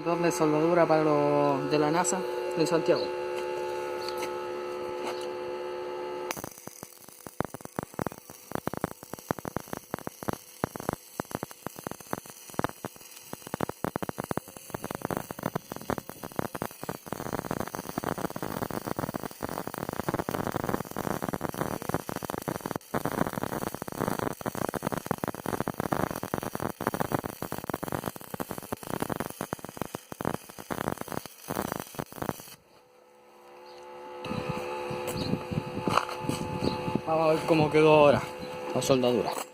cordón de soldadura para los de la NASA en Santiago. Vamos a ver cómo quedó ahora la soldadura.